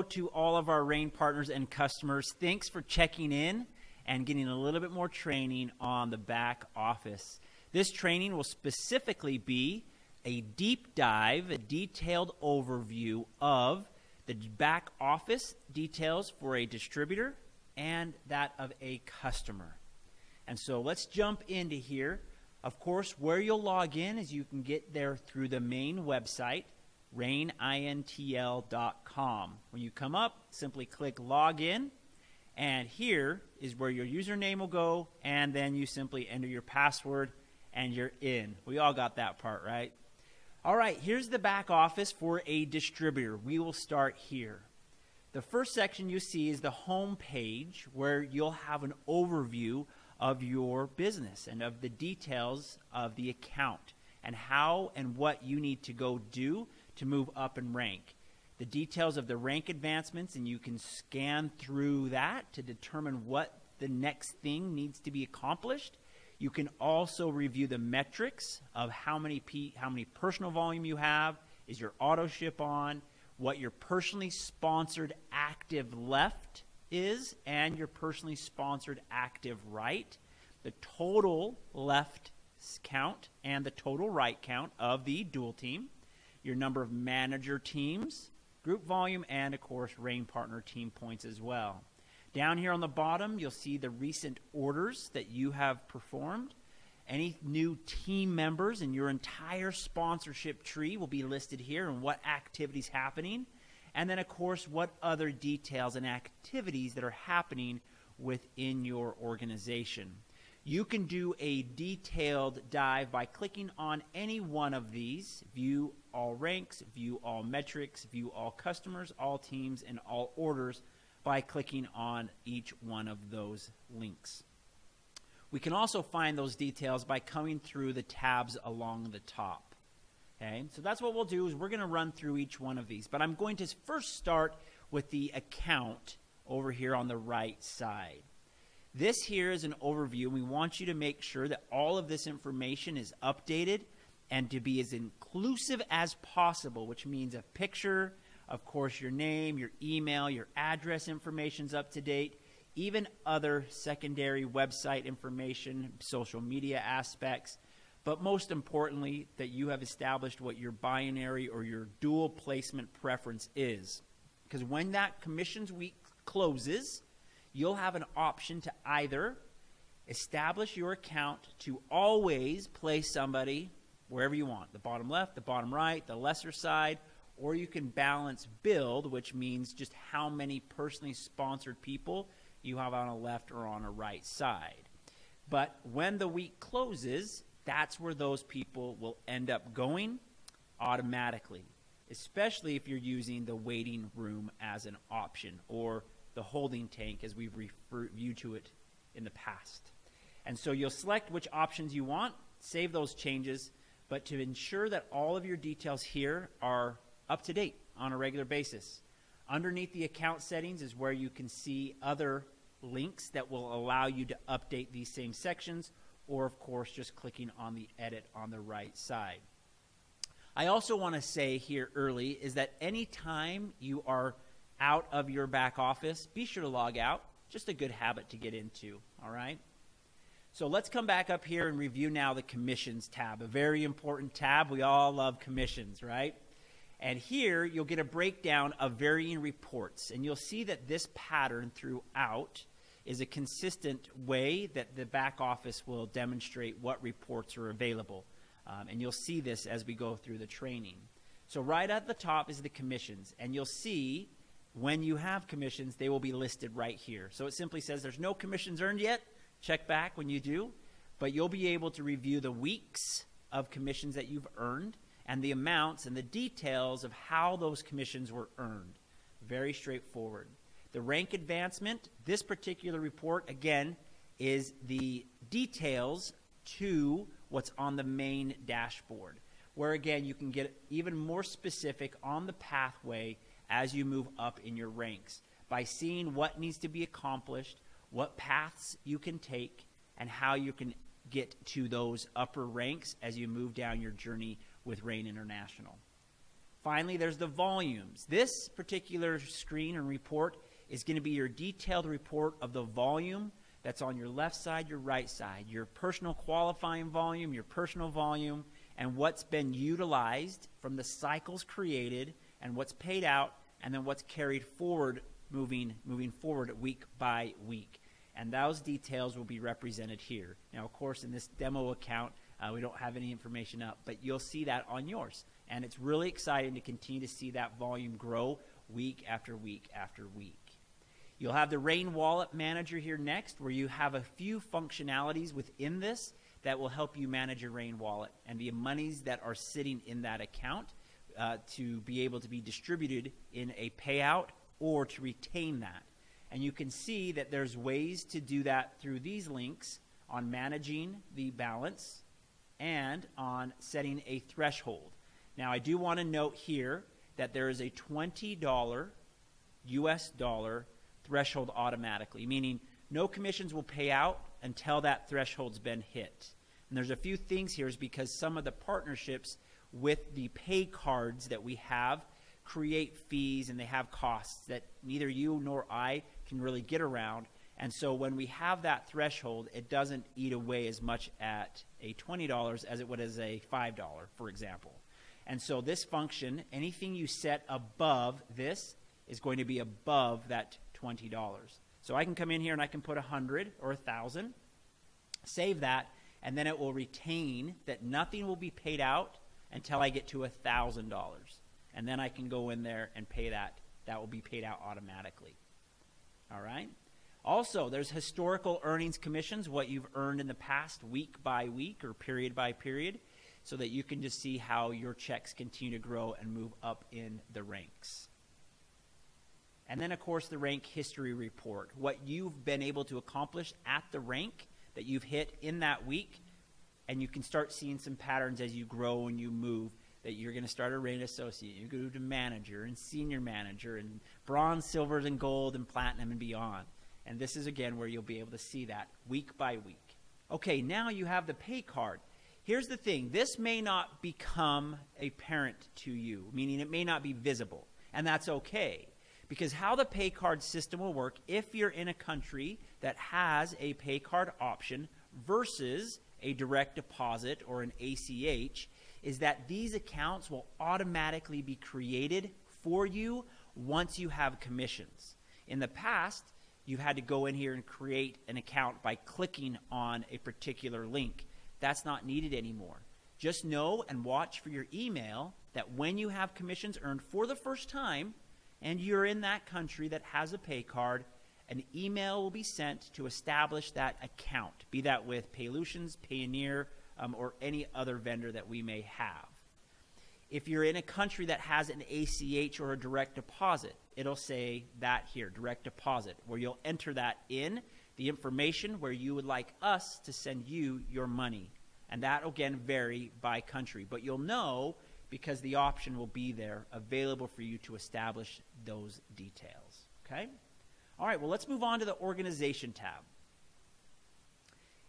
hello to all of our RAIN partners and customers. Thanks for checking in and getting a little bit more training on the back office. This training will specifically be a deep dive, a detailed overview of the back office details for a distributor and that of a customer. And so let's jump into here. Of course, where you'll log in is you can get there through the main website, rainintl.com. When you come up, simply click login, and here is where your username will go, and then you simply enter your password and you're in. We all got that part, right? All right, here's the back office for a distributor. We will start here. The first section you see is the home page, where you'll have an overview of your business and of the details of the account and how and what you need to go do to move up in rank. The details of the rank advancements, and you can scan through that to determine what the next thing needs to be accomplished. You can also review the metrics of how many personal volume you have, is your auto ship on, what your personally sponsored active left is, and your personally sponsored active right, the total left count and the total right count of the dual team, your number of manager teams, group volume, and of course RAIN partner team points as well. Down here on the bottom, you'll see the recent orders that you have performed. Any new team members in your entire sponsorship tree will be listed here, and what activities happening. And then, of course, what other details and activities that are happening within your organization. You can do a detailed dive by clicking on any one of these. View all ranks, view all metrics, view all customers, all teams, and all orders by clicking on each one of those links. We can also find those details by coming through the tabs along the top. Okay, so that's what we'll do, is we're going to run through each one of these. But I'm going to first start with the account over here on the right side. This here is an overview, and we want you to make sure that all of this information is updated and to be as inclusive as possible, which means a picture, of course your name, your email, your address information's up to date, even other secondary website information, social media aspects, but most importantly, that you have established what your binary or your dual placement preference is. Because when that commissions week closes, you'll have an option to either establish your account to always place somebody wherever you want, the bottom left, the bottom right, the lesser side, or you can balance build, which means just how many personally sponsored people you have on a left or on a right side. But when the week closes, that's where those people will end up going automatically, especially if you're using the waiting room as an option, or the holding tank as we've reviewed to it in the past. And so you'll select which options you want, save those changes, but to ensure that all of your details here are up to date on a regular basis. Underneath the account settings is where you can see other links that will allow you to update these same sections, or of course just clicking on the edit on the right side. I also want to say here early is that anytime you are out of your back office, be sure to log out. Just a good habit to get into, all right? So let's come back up here and review now the commissions tab, a very important tab. We all love commissions, right? And here you'll get a breakdown of varying reports, and you'll see that this pattern throughout is a consistent way that the back office will demonstrate what reports are available. And you'll see this as we go through the training. So right at the top is the commissions, and you'll see when you have commissions, they will be listed right here. So it simply says there's no commissions earned yet. Check back when you do. But you'll be able to review the weeks of commissions that you've earned and the amounts and the details of how those commissions were earned. Very straightforward. The rank advancement, this particular report, again, is the details to what's on the main dashboard, where, again, you can get even more specific on the pathway as you move up in your ranks by seeing what needs to be accomplished, what paths you can take, and how you can get to those upper ranks as you move down your journey with RAIN International. Finally, there's the volumes. This particular screen and report is going to be your detailed report of the volume that's on your left side, your right side, your personal qualifying volume, your personal volume, and what's been utilized from the cycles created and what's paid out, and then what's carried forward moving forward week by week. And those details will be represented here. Now, of course, in this demo account, we don't have any information up, but you'll see that on yours. And it's really exciting to continue to see that volume grow week after week after week. You'll have the Rain Wallet Manager here next, where you have a few functionalities within this that will help you manage your Rain Wallet and the monies that are sitting in that account to be able to be distributed in a payout or to retain that. And you can see that there's ways to do that through these links on managing the balance and on setting a threshold. Now, I do want to note here that there is a $20 US dollar threshold automatically, meaning no commissions will pay out until that threshold's been hit. And there's a few things here is because some of the partnerships with the pay cards that we have create fees and they have costs that neither you nor I can really get around. And so when we have that threshold, it doesn't eat away as much at a $20 as it would as a $5, for example. And so this function, anything you set above this is going to be above that $20. So I can come in here and I can put 100 or 1,000, save that, and then it will retain that nothing will be paid out until I get to $1,000. And then I can go in there and pay that. That will be paid out automatically. All right? Also, there's historical earnings commissions, what you've earned in the past week by week or period by period, so that you can just see how your checks continue to grow and move up in the ranks. And then, of course, the rank history report, what you've been able to accomplish at the rank that you've hit in that week, and you can start seeing some patterns as you grow and you move, that you're going to start a rank associate, you go to manager and senior manager and bronze, silvers, and gold and platinum and beyond. And this is, again, where you'll be able to see that week by week. Okay, now you have the pay card. Here's the thing. This may not become apparent to you, meaning it may not be visible, and that's okay. Because how the pay card system will work, if you're in a country that has a pay card option versus a direct deposit or an ACH, is that these accounts will automatically be created for you once you have commissions. In the past, you've had to go in here and create an account by clicking on a particular link. That's not needed anymore. Just know and watch for your email that when you have commissions earned for the first time and you're in that country that has a pay card, an email will be sent to establish that account, be that with Paylutions, Payoneer, or any other vendor that we may have. If you're in a country that has an ACH or a direct deposit, it'll say that here, direct deposit, where you'll enter that in, the information where you would like us to send you your money. And that, again, vary by country. But you'll know because the option will be there available for you to establish those details. Okay? All right, well, let's move on to the Organization tab.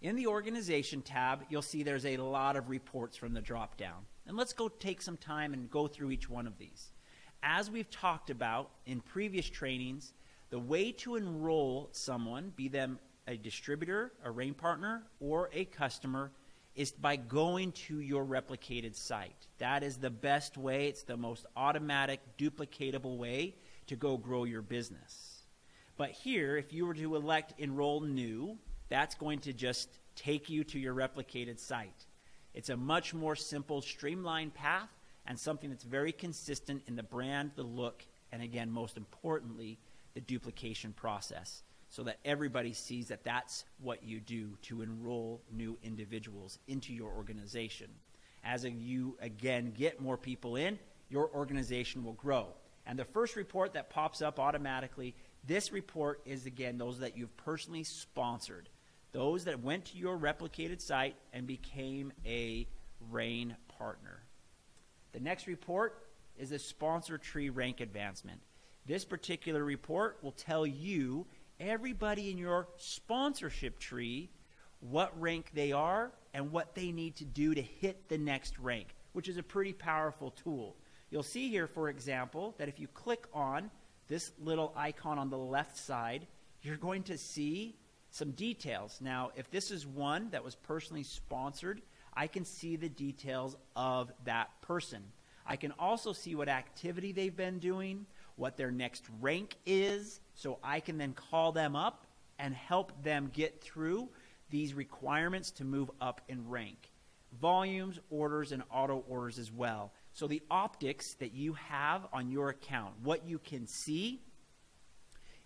In the Organization tab, you'll see there's a lot of reports from the drop-down. And let's go take some time and go through each one of these. As we've talked about in previous trainings, the way to enroll someone, be them a distributor, a RAIN partner, or a customer, is by going to your replicated site. That is the best way. It's the most automatic, duplicatable way to go grow your business. But here, if you were to elect Enroll New, that's going to just take you to your replicated site. It's a much more simple, streamlined path and something that's very consistent in the brand, the look, and again, most importantly, the duplication process, so that everybody sees that that's what you do to enroll new individuals into your organization. As you, again, get more people in, your organization will grow. And the first report that pops up automatically, this report is, again, those that you've personally sponsored, those that went to your replicated site and became a RAIN partner. The next report is a sponsor tree rank advancement. This particular report will tell you, everybody in your sponsorship tree, what rank they are and what they need to do to hit the next rank, which is a pretty powerful tool. You'll see here, for example, that if you click on this little icon on the left side, you're going to see some details. Now, if this is one that was personally sponsored, I can see the details of that person. I can also see what activity they've been doing, what their next rank is, so I can then call them up and help them get through these requirements to move up in rank. Volumes, orders, and auto orders as well. So the optics that you have on your account, what you can see,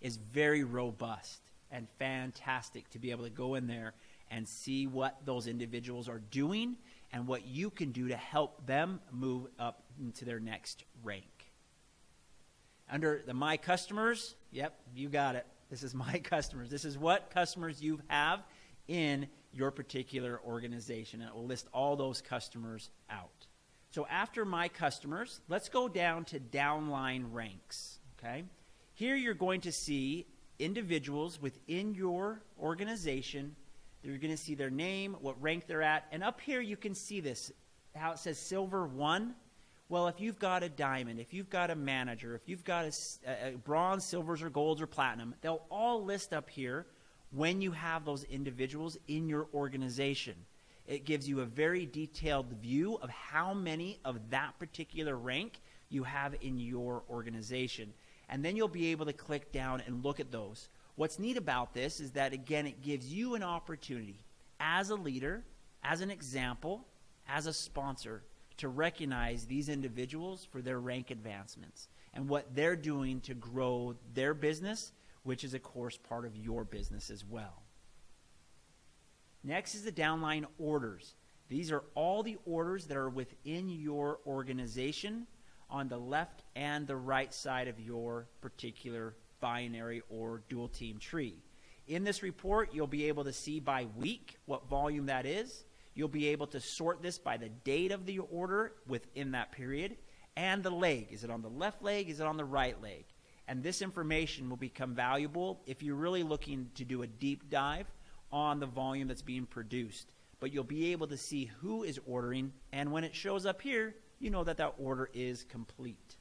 is very robust and fantastic to be able to go in there and see what those individuals are doing and what you can do to help them move up into their next rank. Under the My Customers, yep, you got it. This is My Customers. This is what customers you have in your particular organization. And it will list all those customers out. So after My Customers, let's go down to downline ranks. Okay? Here you're going to see individuals within your organization. You're going to see their name, what rank they're at. And up here you can see this, how it says Silver 1. Well, if you've got a diamond, if you've got a manager, if you've got a bronze, silvers, or golds, or platinum, they'll all list up here when you have those individuals in your organization. It gives you a very detailed view of how many of that particular rank you have in your organization. And then you'll be able to click down and look at those. What's neat about this is that, again, it gives you an opportunity as a leader, as an example, as a sponsor, to recognize these individuals for their rank advancements and what they're doing to grow their business, which is, of course, part of your business as well. Next is the downline orders. These are all the orders that are within your organization on the left and the right side of your particular binary or dual team tree. In this report, you'll be able to see by week what volume that is. You'll be able to sort this by the date of the order within that period and the leg. Is it on the left leg? Is it on the right leg? And this information will become valuable if you're really looking to do a deep dive on the volume that's being produced. But you'll be able to see who is ordering, and when it shows up here, you know that that order is complete.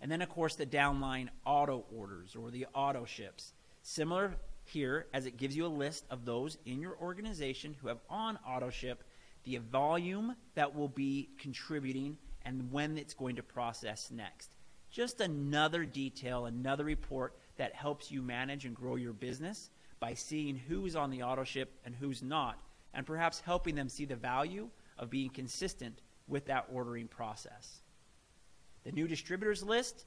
And then, of course, the downline auto orders or the auto ships. Similar here, as it gives you a list of those in your organization who have on auto ship, the volume that will be contributing and when it's going to process next. Just another detail, another report that helps you manage and grow your business by seeing who's on the auto ship and who's not, and perhaps helping them see the value of being consistent with that ordering process. The new distributors list,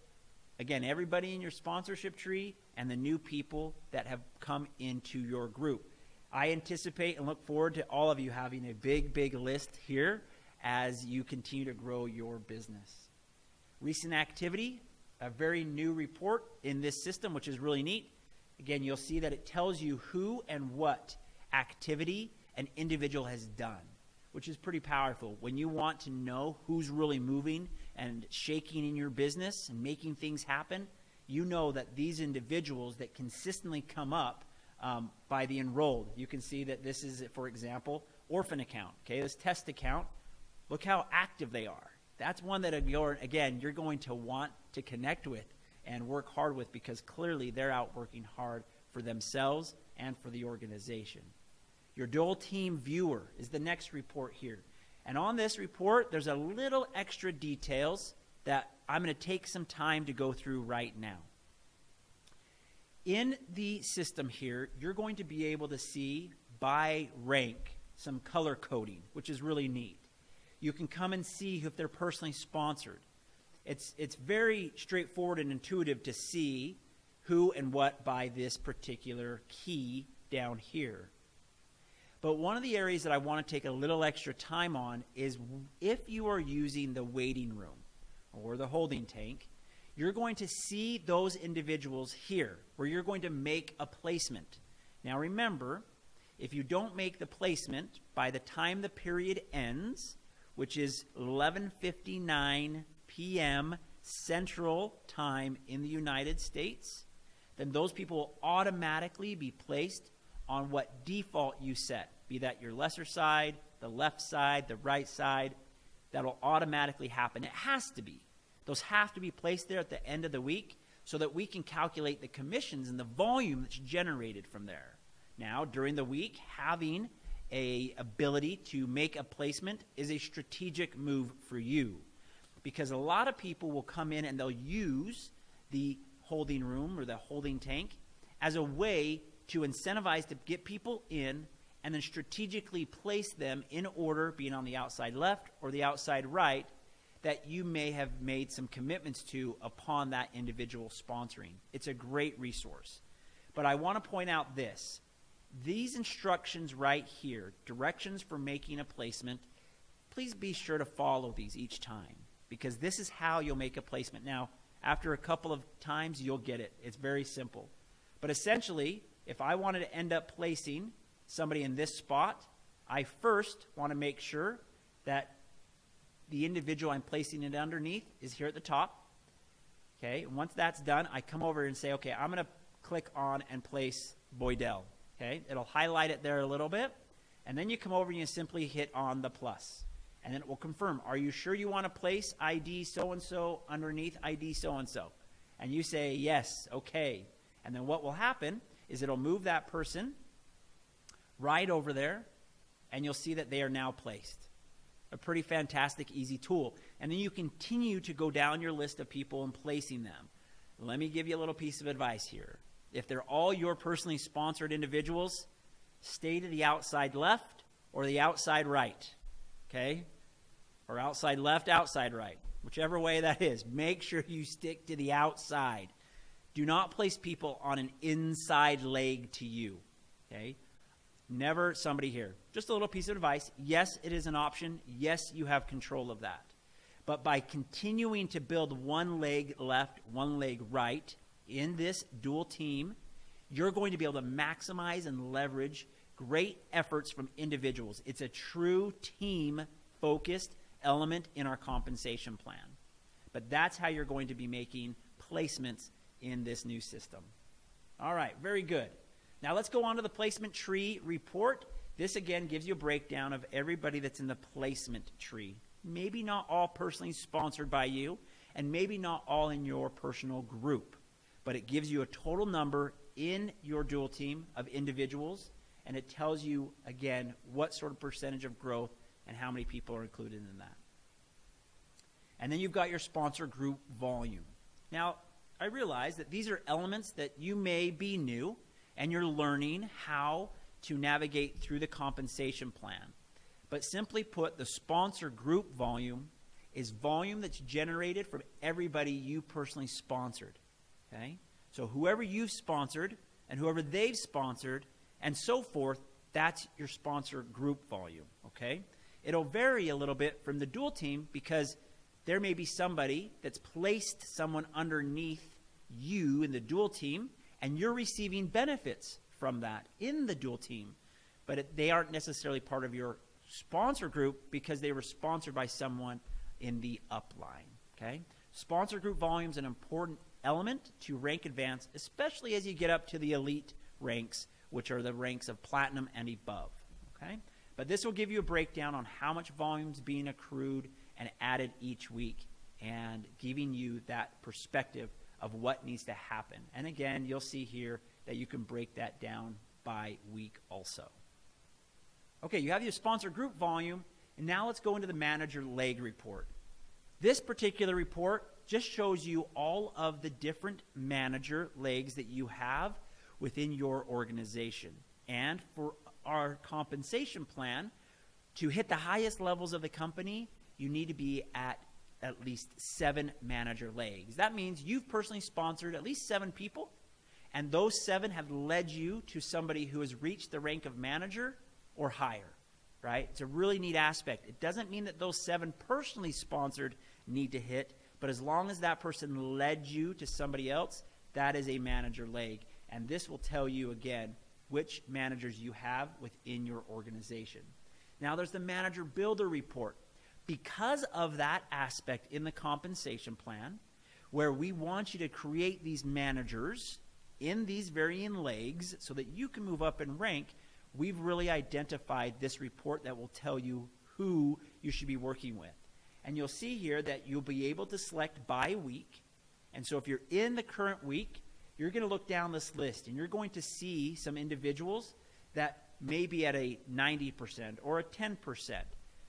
again, everybody in your sponsorship tree and the new people that have come into your group. I anticipate and look forward to all of you having a big, big list here as you continue to grow your business. Recent activity, a very new report in this system, which is really neat. Again, you'll see that it tells you who and what activity an individual has done, which is pretty powerful. When you want to know who's really moving and shaking in your business and making things happen, you know that these individuals that consistently come up by the enrolled. You can see that this is, for example, orphan account. Okay, this test account. Look how active they are. That's one that, again, you're going to want to connect with and work hard with because clearly they're out working hard for themselves and for the organization. Your dual team viewer is the next report here. And on this report, there's a little extra details that I'm going to take some time to go through right now. In the system here, you're going to be able to see by rank some color coding, which is really neat. You can come and see if they're personally sponsored. It's very straightforward and intuitive to see who and what by this particular key down here. But one of the areas that I want to take a little extra time on is if you are using the waiting room or the holding tank, you're going to see those individuals here where you're going to make a placement. Now remember, if you don't make the placement by the time the period ends, which is 11:59 p.m. Central Time in the United States, then those people will automatically be placed on what default you set, be that your lesser side, the left side, the right side. that'll automatically happen. It has to be. Those have to be placed there at the end of the week so that we can calculate the commissions and the volume that's generated from there. Now, during the week, having an ability to make a placement is a strategic move for you, because a lot of people will come in and they'll use the holding room or the holding tank as a way to incentivize to get people in and then strategically place them in order, being on the outside left or the outside right, that you may have made some commitments to upon that individual sponsoring. It's a great resource. But I want to point out this. These instructions right here, directions for making a placement, please be sure to follow these each time, because this is how you'll make a placement. Now, after a couple of times, you'll get it. It's very simple. But essentially, if I wanted to end up placing somebody in this spot, I first want to make sure that the individual I'm placing it underneath is here at the top. Okay, and once that's done, I come over and say, okay, I'm going to click on and place Boydell. Okay, it'll highlight it there a little bit, and then you come over and you simply hit on the plus, and then it will confirm, are you sure you want to place ID so-and-so underneath ID so-and-so? And you say, yes, okay. And then what will happen is it'll move that person right over there, and you'll see that they are now placed. A pretty fantastic, easy tool. And then you continue to go down your list of people and placing them. Let me give you a little piece of advice here. If they're all your personally sponsored individuals, stay to the outside left or the outside right, okay? Or outside left, outside right, whichever way that is. Make sure you stick to the outside. Do not place people on an inside leg to you, okay? Never somebody here. Just a little piece of advice. Yes, it is an option. Yes, you have control of that. But by continuing to build one leg left, one leg right in this dual team, you're going to be able to maximize and leverage great efforts from individuals. It's a true team-focused element in our compensation plan. But that's how you're going to be making placements in this new system. All right, very good. Now let's go on to the placement tree report. This again gives you a breakdown of everybody that's in the placement tree. Maybe not all personally sponsored by you, and maybe not all in your personal group, but it gives you a total number in your dual team of individuals, and it tells you again what sort of percentage of growth and how many people are included in that. And then you've got your sponsor group volume. Now, I realize that these are elements that you may be new, and you're learning how to navigate through the compensation plan. But simply put, the sponsor group volume is volume that's generated from everybody you personally sponsored. Okay? So whoever you've sponsored and whoever they've sponsored and so forth, that's your sponsor group volume. Okay? It'll vary a little bit from the dual team because there may be somebody that's placed someone underneath you in the dual team, and you're receiving benefits from that in the dual team, but they aren't necessarily part of your sponsor group because they were sponsored by someone in the upline. Okay? Sponsor group volume is an important element to rank advance, especially as you get up to the elite ranks, which are the ranks of platinum and above. Okay? But this will give you a breakdown on how much volume is being accrued and added each week, and giving you that perspective of what needs to happen. And again, you'll see here that you can break that down by week also. Okay, you have your sponsor group volume, and now let's go into the manager leg report. This particular report just shows you all of the different manager legs that you have within your organization. And for our compensation plan, to hit the highest levels of the company, you need to be at least 7 manager legs. That means you've personally sponsored at least 7 people, and those 7 have led you to somebody who has reached the rank of manager or higher, right? It's a really neat aspect. It doesn't mean that those 7 personally sponsored need to hit, but as long as that person led you to somebody else, that is a manager leg. And this will tell you, again, which managers you have within your organization. Now, there's the manager builder report. Because of that aspect in the compensation plan, where we want you to create these managers in these varying legs so that you can move up in rank, we've really identified this report that will tell you who you should be working with. And you'll see here that you'll be able to select by week. And so if you're in the current week, you're going to look down this list and you're going to see some individuals that may be at a 90% or a 10%.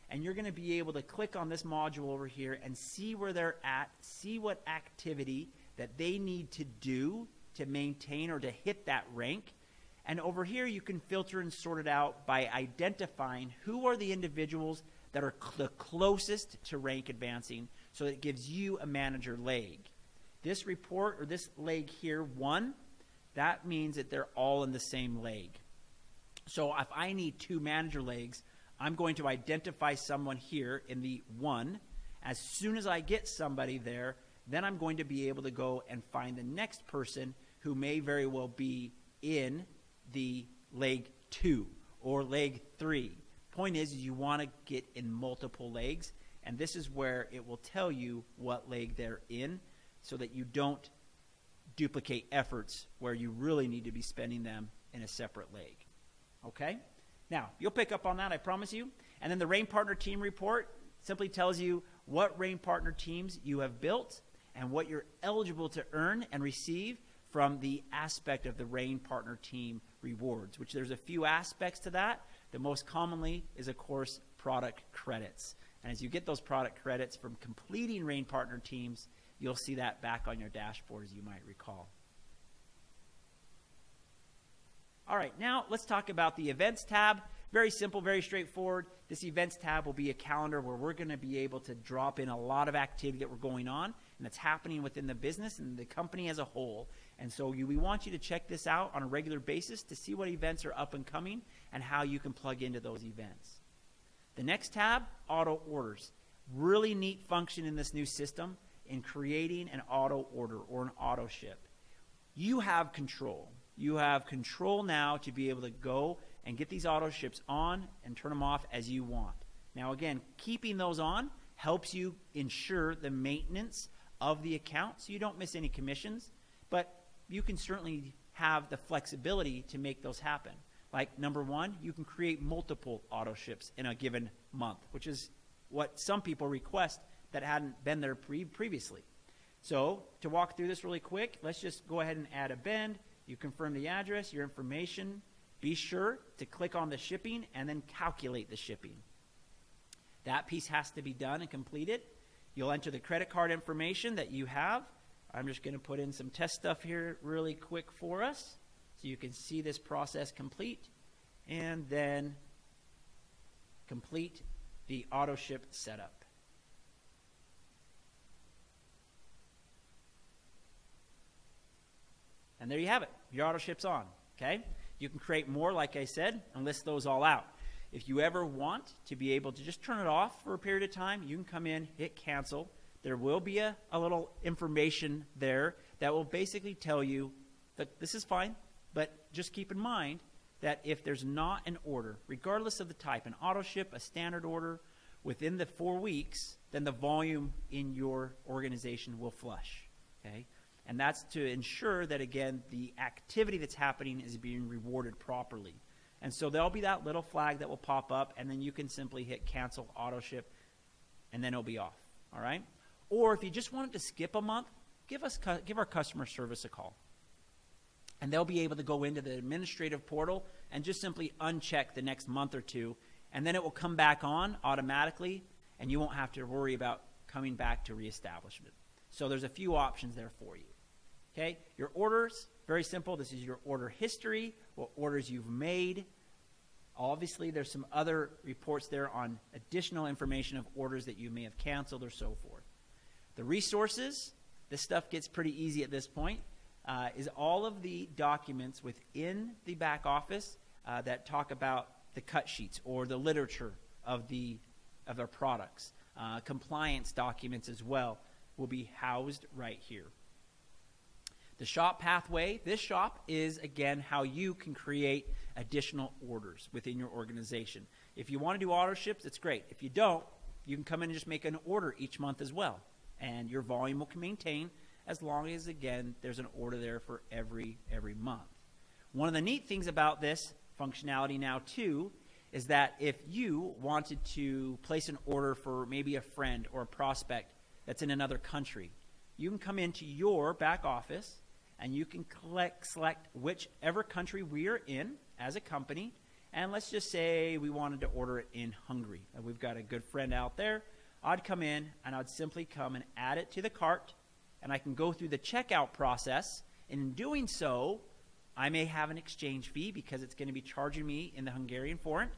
And you're going to be able to click on this module over here and see where they're at, see what activity that they need to do to maintain or to hit that rank. And over here you can filter and sort it out by identifying who are the individuals that are the closest to rank advancing, so that it gives you a manager leg. This report, or this leg here, 1, that means that they're all in the same leg. So if I need 2 manager legs, I'm going to identify someone here in the 1. As soon as I get somebody there, then I'm going to be able to go and find the next person who may very well be in the leg 2 or leg 3. Point is you want to get in multiple legs, and this is where it will tell you what leg they're in so that you don't duplicate efforts where you really need to be spending them in a separate leg. Okay? Now, you'll pick up on that, I promise you. And then the Rain Partner Team Report simply tells you what Rain Partner teams you have built and what you're eligible to earn and receive from the aspect of the Rain Partner Team rewards, which there's a few aspects to that. The most commonly is, of course, product credits. And as you get those product credits from completing Rain Partner teams, you'll see that back on your dashboard, as you might recall. All right, now let's talk about the Events tab. Very simple, very straightforward. This Events tab will be a calendar where we're going to be able to drop in a lot of activity that we're going on and that's happening within the business and the company as a whole. And so we want you to check this out on a regular basis to see what events are up and coming and how you can plug into those events. The next tab, Auto Orders. Really neat function in this new system in creating an auto order or an auto ship. You have control. You have control now to be able to go and get these auto ships on and turn them off as you want. Now again, keeping those on helps you ensure the maintenance of the account so you don't miss any commissions, but you can certainly have the flexibility to make those happen. Like number 1, you can create multiple auto ships in a given month, which is what some people request that hadn't been there previously. So to walk through this really quick, let's just go ahead and add a bend. You confirm the address, your information. Be sure to click on the shipping and then calculate the shipping. That piece has to be done and completed. You'll enter the credit card information that you have. I'm just going to put in some test stuff here really quick for us so you can see this process complete, and then complete the auto ship setup. And there you have it. Your auto ship's on. Okay? You can create more, like I said, and list those all out. If you ever want to be able to just turn it off for a period of time, you can come in, hit cancel. There will be a little information there that will basically tell you that this is fine, but just keep in mind that if there's not an order, regardless of the type, an auto ship, a standard order, within the 4 weeks, then the volume in your organization will flush. Okay? And that's to ensure that, again, the activity that's happening is being rewarded properly. And so there'll be that little flag that will pop up, and then you can simply hit cancel auto ship, and then it'll be off. All right? Or if you just wanted to skip a month, give our customer service a call. And they'll be able to go into the administrative portal and just simply uncheck the next month or two, and then it will come back on automatically, and you won't have to worry about coming back to reestablishment. So there's a few options there for you. Okay, your orders, very simple. This is your order history, what orders you've made. Obviously, there's some other reports there on additional information of orders that you may have canceled or so forth. The resources, this stuff gets pretty easy at this point, is all of the documents within the back office that talk about the cut sheets or the literature of our products. Compliance documents as well will be housed right here. The shop pathway, this shop is, again, how you can create additional orders within your organization. If you want to do auto ships, it's great. If you don't, you can come in and just make an order each month as well. And your volume will maintain as long as, again, there's an order there for every month. One of the neat things about this functionality now, too, is that if you wanted to place an order for maybe a friend or a prospect that's in another country, you can come into your back office and you can select whichever country we are in as a company. And let's just say we wanted to order it in Hungary. And we've got a good friend out there. I'd come in and I'd simply come and add it to the cart, and I can go through the checkout process. And in doing so, I may have an exchange fee because it's going to be charging me in the Hungarian forint.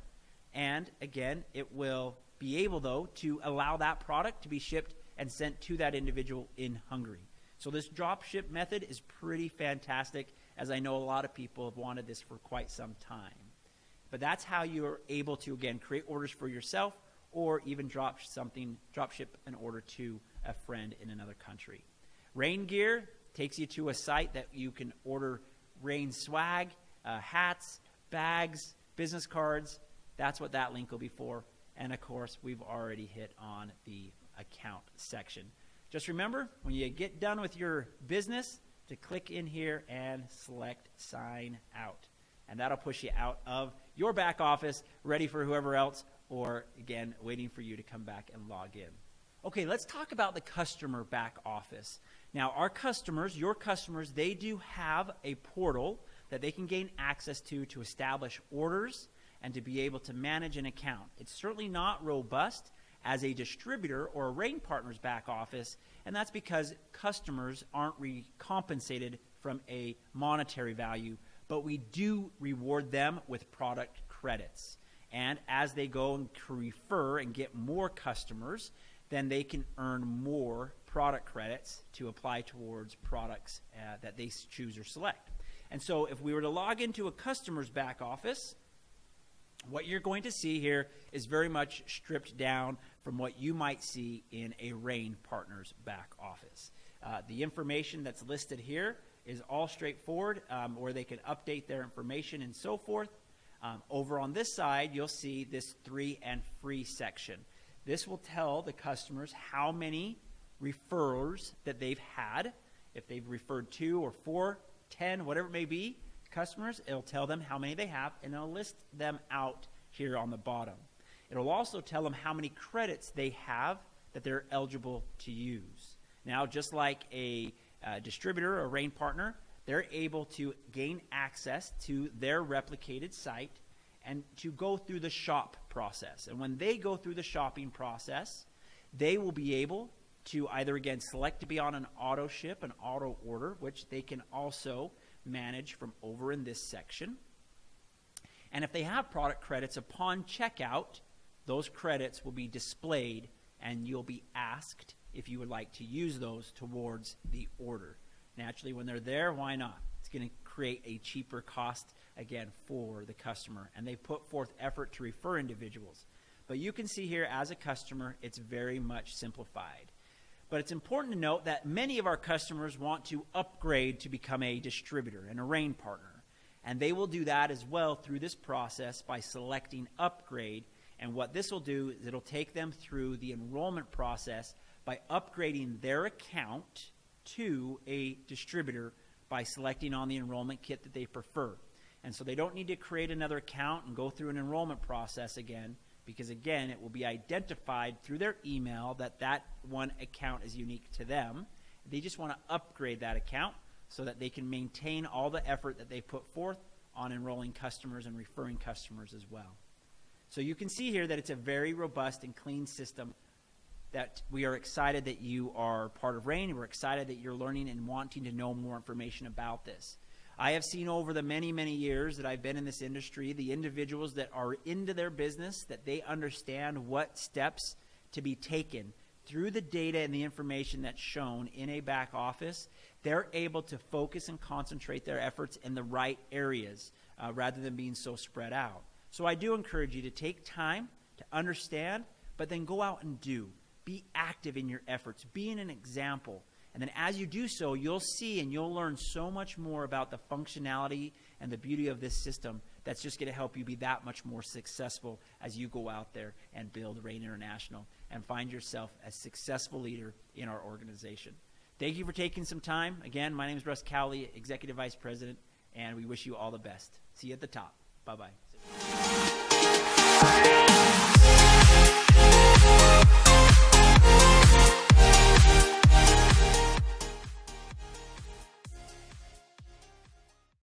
And again, it will be able, though, to allow that product to be shipped and sent to that individual in Hungary. So this drop ship method is pretty fantastic, as I know a lot of people have wanted this for quite some time. But that's how you're able to, again, create orders for yourself or even drop ship an order to a friend in another country. Rain Gear takes you to a site that you can order rain swag, hats, bags, business cards. That's what that link will be for. And of course, we've already hit on the account section. Just remember, when you get done with your business, to click in here and select Sign Out. And that'll push you out of your back office, ready for whoever else, or again, waiting for you to come back and log in. Okay, let's talk about the customer back office. Now, our customers, your customers, they do have a portal that they can gain access to establish orders and to be able to manage an account. It's certainly not robust as a distributor or a Rain Partners back office, and that's because customers aren't recompensated from a monetary value, but we do reward them with product credits. And as they go and refer and get more customers, then they can earn more product credits to apply towards products that they choose or select. And so if we were to log into a customer's back office, what you're going to see here is very much stripped down from what you might see in a Rain Partners back office. The information that's listed here is all straightforward, where they can update their information and so forth. Over on this side, you'll see this 3 and free section. This will tell the customers how many referrals that they've had. If they've referred 2 or 4, 10, whatever it may be, customers, it'll tell them how many they have, and it'll list them out here on the bottom. It'll also tell them how many credits they have that they're eligible to use. Now, just like a distributor or Rain partner, they're able to gain access to their replicated site and to go through the shop process. And when they go through the shopping process, they will be able to either, again, select to be on an auto ship, an auto order, which they can also manage from over in this section. And if they have product credits upon checkout, those credits will be displayed and you'll be asked if you would like to use those towards the order. Naturally, when they're there, why not? It's going to create a cheaper cost, again, for the customer. And they put forth effort to refer individuals. But you can see here, as a customer, it's very much simplified. But it's important to note that many of our customers want to upgrade to become a distributor and a Rain partner. And they will do that as well through this process by selecting upgrade. And what this will do is it'll take them through the enrollment process by upgrading their account to a distributor by selecting on the enrollment kit that they prefer. And so they don't need to create another account and go through an enrollment process again, because again, it will be identified through their email that that one account is unique to them. They just want to upgrade that account so that they can maintain all the effort that they put forth on enrolling customers and referring customers as well. So you can see here that it's a very robust and clean system that we are excited that you are part of Rain. We're excited that you're learning and wanting to know more information about this. I have seen over the many, many years that I've been in this industry, the individuals that are into their business, that they understand what steps to be taken through the data and the information that's shown in a back office. They're able to focus and concentrate their efforts in the right areas rather than being so spread out. So I do encourage you to take time to understand, but then go out and do. Be active in your efforts. Be an example. And then as you do so, you'll see and you'll learn so much more about the functionality and the beauty of this system that's just going to help you be that much more successful as you go out there and build Rain International and find yourself a successful leader in our organization. Thank you for taking some time. Again, my name is Russ Cowley, Executive Vice President, and we wish you all the best. See you at the top. Bye-bye.